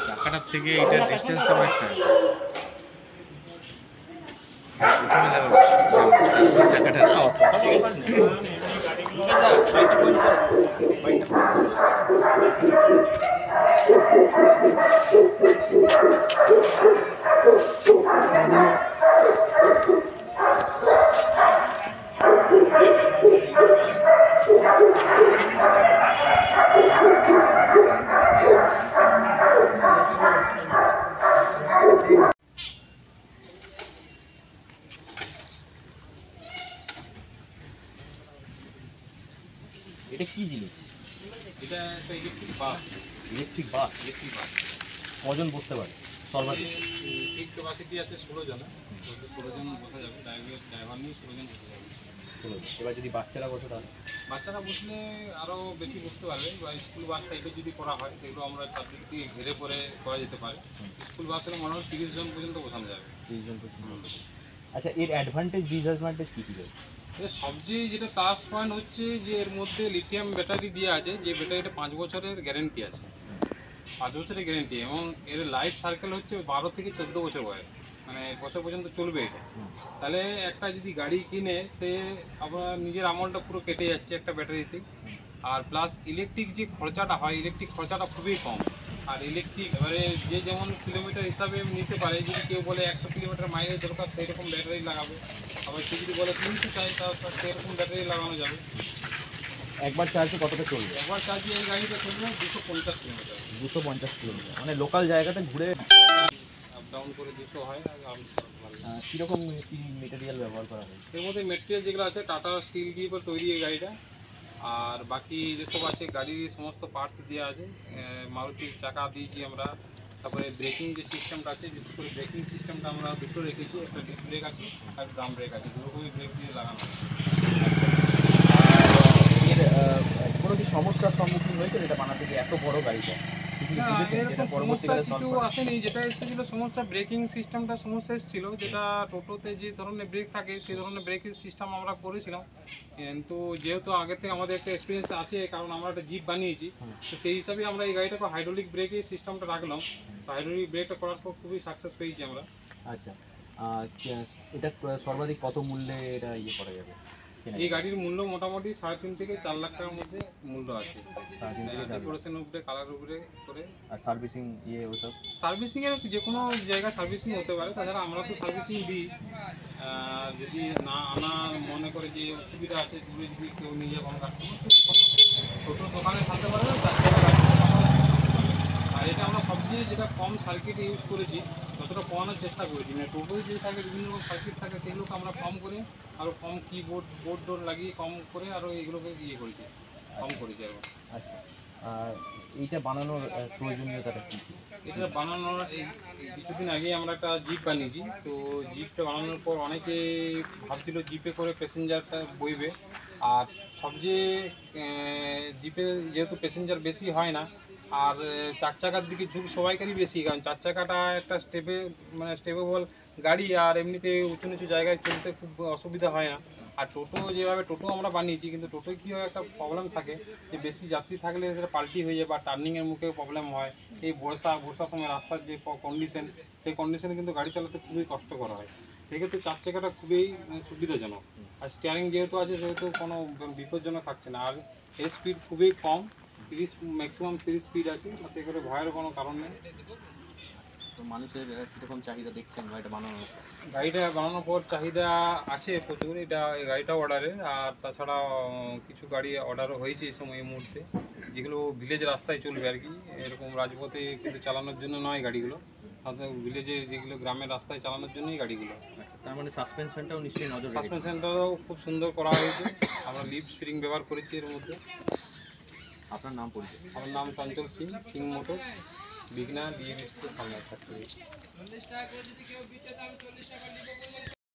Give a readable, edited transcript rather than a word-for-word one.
চাকাটার থেকে এইটার ডিস্টেন্সটা একটা চাকাটা এটা কি জিনিস? এটা একটা electric bus. Electric bus? Electric bus. কজন বসতে পারে সর্বাধিক? সিট ক্যাপাসিটি আছে 16 জনের। 16 জন বসা যাবে, ড্রাইভার নিয়ে 16 জন বসা যাবে। এবার যদি বাচ্চারা বসে তাহলে? বাচ্চারা বসলে আরও বেশি বসতে পারবে, বা স্কুল বাস টাইপের যদি করা হয় সেগুলো আমরা চারদিক দিয়ে ঘিরে পরে করা যেতে পারে। স্কুল বাস হলে মনে হয় 30 জন পর্যন্ত বসানো যাবে। 30 জন পর্যন্ত। আচ্ছা, এর অ্যাডভান্টেজ ডিসঅ্যাডভান্টেজ কী কী? এর সবচেয়ে যেটা প্লাস পয়েন্ট হচ্ছে যে এর মধ্যে লিথিয়াম ব্যাটারি দেওয়া আছে, যে ব্যাটারিটা 5 বছরের গ্যারেন্টি আছে। 5 বছরের গ্যারেন্টি, এবং এর লাইফ সার্কেল হচ্ছে 12 থেকে 14 বছর বয়স, মানে বছর পর্যন্ত চলবে এটা। তাহলে একটা যদি গাড়ি কিনে সে আপনার নিজের আমলটা পুরো কেটে যাচ্ছে একটা ব্যাটারিতে। আর প্লাস ইলেকট্রিক যে খরচাটা হয়, ইলেকট্রিক খরচাটা খুবই কম। আর ইলেকট্রিক এবারে যে যেমন কিলোমিটার হিসাবে নিতে পারে, যদি কেউ বলে 100 কিলোমিটার মাইলেজ দরকার সেই রকম ব্যাটারি লাগাবে, আবার কেউ যদি বলে 300 চাই তাহলে সেরকম ব্যাটারি লাগানো যাবে। একবার চার্জে কতটা চলবে? একবার চার্জে এই গাড়িটা চলবে 250 কিলোমিটার। 250 কিলোমিটার, মানে লোকাল জায়গাতে ঘুরে আপ ডাউন করে 200 হয়। আর কীরকম কী মেটেরিয়াল ব্যবহার করা হয়? এর মধ্যে মেটেরিয়াল যেগুলো আছে টাটা স্টিল দিয়ে তৈরি এই গাড়িটা। আর বাকি যেসব আছে গাড়ির সমস্ত পার্টস দেওয়া আছে। মারুতির চাকা দিয়েছি আমরা। তারপরে ব্রেকিং যে সিস্টেমটা আছে, বিশেষ করে ব্রেকিং সিস্টেমটা আমরা দুটো রেখেছি, একটা ডিস্ক ব্রেক আছে আর ড্রাম ব্রেক আছে, দুটোই ব্রেক দিয়ে লাগানো আছে। এর কোনো কি সমস্যার সম্মুখীন হয়েছে এটা বানাতে, যে এত বড় গাড়িটা? কিছু আসেনি, যেটা এসেছিল সমস্যা ব্রেকিং সিস্টেমটা সমস্যা এসেছিল, যেটা টোটোতে যে ধরনের ব্রেক থাকে সেই ধরনের ব্রেকিং সিস্টেম আমরা করেছিলাম। কিন্তু যেহেতু আগে থেকে আমাদের একটা এক্সপিরিয়েন্স আছে, কারণ আমরা একটা জিপ বানিয়েছি, তো সেই হিসাবে আমরা এই গাড়িটাকে হাইড্রোলিক ব্রেকের সিস্টেমটা রাখলাম। হাইড্রোলিক ব্রেকটা করার পর খুবই সাকসেস পেয়েছি আমরা। আচ্ছা, এটা সর্বাধিক কত মূল্যে এটা ইয়ে করা যাবে? এই গাড়ির মূল্য মোটামুটি 3.5 থেকে 4 লাখ টাকার মধ্যে মূল্য আছে। ডেকোরেশন উপরে, কালার উপরে করে। আর সার্ভিসিং ইয়ে ওসব? সার্ভিসিং এর যে কোনো জায়গায় সার্ভিসিং হতে পারে, তাছাড়া আমরা তো সার্ভিসিং দিই। যদি না আনা মনে করে যে অসুবিধা আছে, দূরে যদি কেউ নিয়ে যায় কোনো কাস্টমার, তো ছোটো দোকানে থাকতে পারবে, তার থেকে গাড়ি। আর এটা আমরা সবচেয়ে যেটা কম সার্কিট ইউজ করেছি, যতটা কমানোর চেষ্টা করেছি। মানে টোটোয় যে থাকে বিভিন্ন রকম সার্কিট থাকে, সেগুলোকে আমরা কম করে আরও কম বোর্ড ডোর লাগিয়ে কম করে আরও এগুলোকে ইয়ে করেছি, কম করেছি আরও। আচ্ছা, আর এইটা বানানোর প্রয়োজনীয়তাটা কী? এটা বানানোর এই কিছুদিন আগেই আমরা একটা জিপ বানিয়েছি। তো জিপটা বানানোর পর অনেকে ভাবছিল জিপে করে প্যাসেঞ্জারটা বইবে। আর সবচেয়ে জিপে যেহেতু প্যাসেঞ্জার বেশি হয় না, আর 4 চাকার দিকে ঝুঁক সবাইকারই বেশি, কারণ 4 চাকাটা একটা স্টেপেবল গাড়ি, আর এমনিতে উঁচু নিচু জায়গায় চলতে খুব অসুবিধা হয় না। আর টোটো যেভাবে টোটো আমরা বানিয়েছি, কিন্তু টোটোয় কী হয়, একটা প্রবলেম থাকে যে বেশি যাত্রী থাকলে সেটা পাল্টি হয়ে যায় বা টার্নিংয়ের মুখে প্রবলেম হয়। এই বর্ষার সময় রাস্তার যে কন্ডিশন, সেই কন্ডিশনে কিন্তু গাড়ি চালাতে খুবই কষ্টকর হয়। সেক্ষেত্রে 4 চাকাটা খুবই সুবিধাজনক। আর স্টিয়ারিং যেহেতু আছে সেহেতু কোনো বিপজ্জনক থাকছে না। আর এর স্পিড খুবই কম, 30 ম্যাক্সিমাম 30 স্পিড আছে, তাতে করে ভয়ের কোনো কারণ নেই। তো মানুষের কীরকম চাহিদা দেখছেন গাড়িটা বানানোর পর? চাহিদা আছে প্রচুর। এই গাড়িটা অর্ডারে, আর তাছাড়া কিছু গাড়ি অর্ডারও হয়েছে এই সময় এই মুহূর্তে, যেগুলো ভিলেজ রাস্তায় চলবে আর কি। এরকম রাজপথে কিন্তু চালানোর জন্য নয় গাড়িগুলো, ভিলেজে যেগুলো গ্রামের রাস্তায় চালানোর জন্যই গাড়িগুলো। তার মানে সাসপেনশনটাও নিশ্চয়ই নজর? সাসপেনশনটাও খুব সুন্দর করা হয়েছে। আমরা লিপ স্প্রিং ব্যবহার করেছি এর মধ্যে। আপনার নাম পরিচয়? আমার নাম চঞ্চল সিং মোটরস, বিঘ্না ডিএবি স্কুলের সামনে।